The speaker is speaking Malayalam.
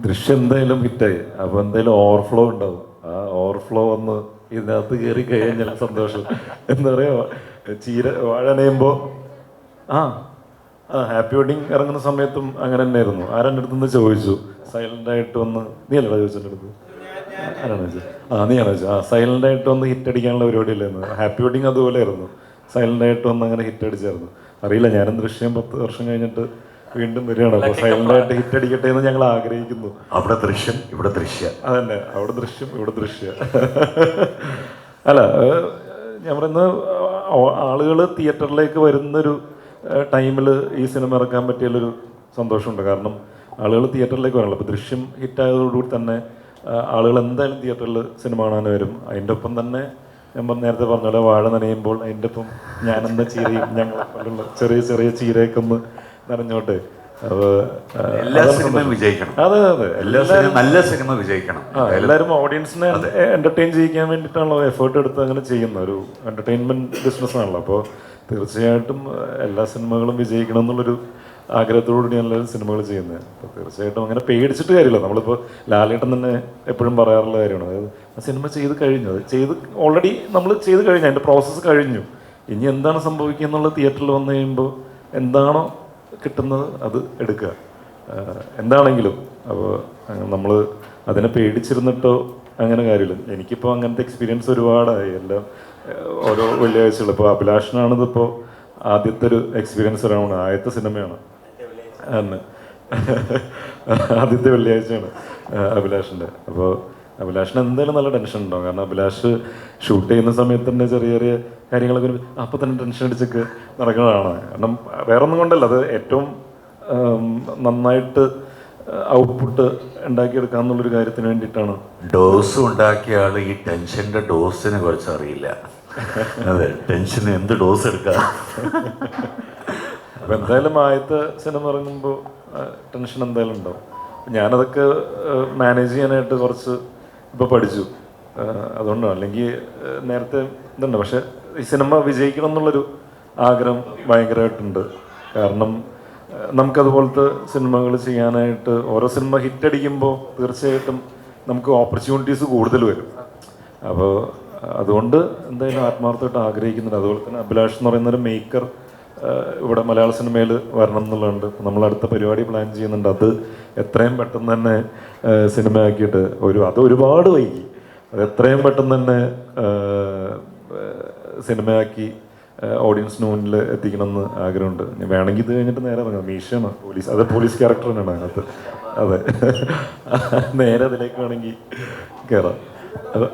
ദൃശ്യം എന്തായാലും ഹിറ്റായി. അപ്പോൾ എന്തായാലും ഓവർഫ്ലോ ഉണ്ടാവും. ആ ഓവർഫ്ലോ വന്ന് ഇതിനകത്ത് കയറി കഴിഞ്ഞാൽ സന്തോഷം. എന്താ പറയുക, വാഴ ആ ഹാപ്പി വെഡിങ് ഇറങ്ങുന്ന സമയത്തും അങ്ങനെ തന്നെയായിരുന്നു. ആരെൻ്റെ അടുത്ത് നിന്ന് ചോദിച്ചു, സൈലൻ്റായിട്ട് വന്ന്, നീ അല്ലടാ ചോദിച്ചെൻ്റെ അടുത്ത്, ആരാണ് ചോദിച്ചത്? നീയാണ് ചോദിച്ചത്. സൈലൻ്റായിട്ട് വന്ന് ഹിറ്റ് അടിക്കാനുള്ള പരിപാടിയില്ലായിരുന്നു. Happy wedding അതുപോലെയായിരുന്നു. സൈലൻ്റായിട്ട് വന്ന് അങ്ങനെ ഹിറ്റ് അടിച്ചായിരുന്നു. അറിയില്ല, ഞാനും ദൃശ്യം 10 വർഷം കഴിഞ്ഞിട്ട് വീണ്ടും വരികയാണ്. അപ്പോൾ സൈലൻ്റായിട്ട് ഹിറ്റ് അടിക്കട്ടെ എന്ന് ഞങ്ങൾ ആഗ്രഹിക്കുന്നു. അവിടെ ദൃശ്യം, ഇവിടെ ദൃശ്യ. അതന്നെ, അവിടെ ദൃശ്യം, ഇവിടെ ദൃശ്യ. അല്ല, ഞാൻ പറയുന്നത് ആളുകൾ തിയേറ്ററിലേക്ക് വരുന്നൊരു ടൈമിൽ ഈ സിനിമ ഇറക്കാൻ പറ്റിയുള്ളൊരു സന്തോഷമുണ്ട്. കാരണം ആളുകൾ തിയേറ്ററിലേക്ക് വരണല്ലോ. അപ്പോൾ ദൃശ്യം ഹിറ്റായതോടുകൂടി തന്നെ ആളുകൾ എന്തായാലും തിയേറ്ററിൽ സിനിമ കാണാൻ വരും. അതിൻ്റെ ഒപ്പം തന്നെ ഞാൻ നേരത്തെ പറഞ്ഞ വാഴ നനയുമ്പോൾ അതിൻ്റെ ഒപ്പം ഞാനെന്ന ചീരയും ഞങ്ങളെപ്പോലുള്ള ചെറിയ ചെറിയ ചീരയൊക്കെ ഒന്ന് നനഞ്ഞോട്ടെ. എല്ലാ സിനിമയും വിജയിക്കണം. അതെ അതെ, നല്ല സിനിമ വിജയിക്കണം. എല്ലാവരും ഓഡിയൻസിനെ എന്റർടൈൻ ചെയ്യിക്കാൻ വേണ്ടിയിട്ടാണല്ലോ എഫേർട്ട് എടുത്ത് അങ്ങനെ ചെയ്യുന്ന ഒരു എന്റർടൈൻമെന്റ് ബിസിനസ്സാണല്ലോ. അപ്പോൾ തീർച്ചയായിട്ടും എല്ലാ സിനിമകളും വിജയിക്കണം എന്നുള്ളൊരു ആഗ്രഹത്തോടുകൂടി എല്ലാവരും സിനിമകൾ ചെയ്യുന്നത്. അപ്പോൾ തീർച്ചയായിട്ടും അങ്ങനെ പേടിച്ചിട്ട് കാര്യമില്ല. നമ്മളിപ്പോൾ ലാലേട്ടൻ തന്നെ എപ്പോഴും പറയാറുള്ള കാര്യമാണ്, അതായത് ആ സിനിമ ചെയ്ത് കഴിഞ്ഞു, അത് ഓൾറെഡി നമ്മൾ ചെയ്ത് കഴിഞ്ഞു, അതിൻ്റെ പ്രോസസ്സ് കഴിഞ്ഞു. ഇനി എന്താണ് സംഭവിക്കുക എന്നുള്ളത് തിയേറ്ററിൽ വന്നു കഴിയുമ്പോൾ എന്താണോ കിട്ടുന്നത് അത് എടുക്കുക, എന്താണെങ്കിലും. അപ്പോൾ നമ്മൾ അതിനെ പേടിച്ചിരുന്നിട്ടോ അങ്ങനെ കാര്യമില്ല. എനിക്കിപ്പോൾ അങ്ങനത്തെ എക്സ്പീരിയൻസ് ഒരുപാടായി. എല്ലാം ഓരോ വെള്ളിയാഴ്ചകൾ. ഇപ്പോൾ അഭിലാഷനാണിതിപ്പോൾ ആദ്യത്തെ ഒരു എക്സ്പീരിയൻസ് ഒരാളാണ്, ആദ്യത്തെ സിനിമയാണ് അന്ന്. ആദ്യത്തെ വെള്ളിയാഴ്ചയാണ് അഭിലാഷിൻ്റെ. അപ്പോൾ അഭിലാഷിന് എന്തായാലും നല്ല ടെൻഷൻ ഉണ്ടാവും. കാരണം അഭിലാഷ് ഷൂട്ട് ചെയ്യുന്ന സമയത്ത് തന്നെ ചെറിയ ചെറിയ കാര്യങ്ങളൊക്കെ അപ്പോൾ തന്നെ ടെൻഷൻ അടിച്ചൊക്കെ നടക്കുന്നതാണ്. കാരണം വേറെ ഒന്നും കൊണ്ടല്ല, അത് ഏറ്റവും നന്നായിട്ട് ഔട്ട്പുട്ട് ഉണ്ടാക്കിയെടുക്കാന്നുള്ളൊരു കാര്യത്തിന് വേണ്ടിയിട്ടാണ്. ഡോസ് ഉണ്ടാക്കിയ ആൾ ഈ ടെൻഷൻ്റെ ഡോസിനെ കുറിച്ച് അറിയില്ല. അതെ, ടെൻഷന് എന്ത് ഡോസ് എടുക്കാം. അപ്പം എന്തായാലും ആദ്യത്തെ സിനിമ ഇറങ്ങുമ്പോൾ ടെൻഷൻ എന്തായാലും ഉണ്ടാവും. ഞാനതൊക്കെ മാനേജ് ചെയ്യാനായിട്ട് കുറച്ച് ഇപ്പോൾ പഠിച്ചു. അതുകൊണ്ടാണ്, അല്ലെങ്കിൽ നേരത്തെ ഇതുണ്ട്. പക്ഷെ ഈ സിനിമ വിജയിക്കണം എന്നുള്ളൊരു ആഗ്രഹം ഭയങ്കരമായിട്ടുണ്ട്. കാരണം നമുക്കതുപോലത്തെ സിനിമകൾ ചെയ്യാനായിട്ട് ഓരോ സിനിമ ഹിറ്റടിക്കുമ്പോൾ തീർച്ചയായിട്ടും നമുക്ക് ഓപ്പർച്യൂണിറ്റീസ് കൂടുതൽ വരും. അപ്പോൾ അതുകൊണ്ട് എന്തായാലും ആത്മാർത്ഥമായിട്ട് ആഗ്രഹിക്കുന്നുണ്ട്. അതുപോലെ തന്നെ അഭിലാഷ് എന്ന് പറയുന്നൊരു മേക്കർ ഇവിടെ മലയാള സിനിമയിൽ വരണം എന്നുള്ളതുണ്ട്. നമ്മൾ അടുത്ത പരിപാടി പ്ലാൻ ചെയ്യുന്നുണ്ട്. അത് എത്രയും പെട്ടെന്ന് തന്നെ സിനിമയാക്കിയിട്ട് അത് ഒരുപാട് വൈകി, അത് എത്രയും പെട്ടെന്ന് തന്നെ സിനിമയാക്കി ഓഡിയൻസിന് മുന്നിൽ എത്തിക്കണമെന്ന് ആഗ്രഹമുണ്ട്. വേണമെങ്കിൽ ഇത് കഴിഞ്ഞിട്ട് നേരെ ഇറങ്ങാം. മീശയാണ് പോലീസ്, അത് പോലീസ് ക്യാരക്ടർ തന്നെയാണ് അതിനകത്ത്. അതെ, നേരെ അതിലേക്ക് വേണമെങ്കിൽ കയറാം. അത്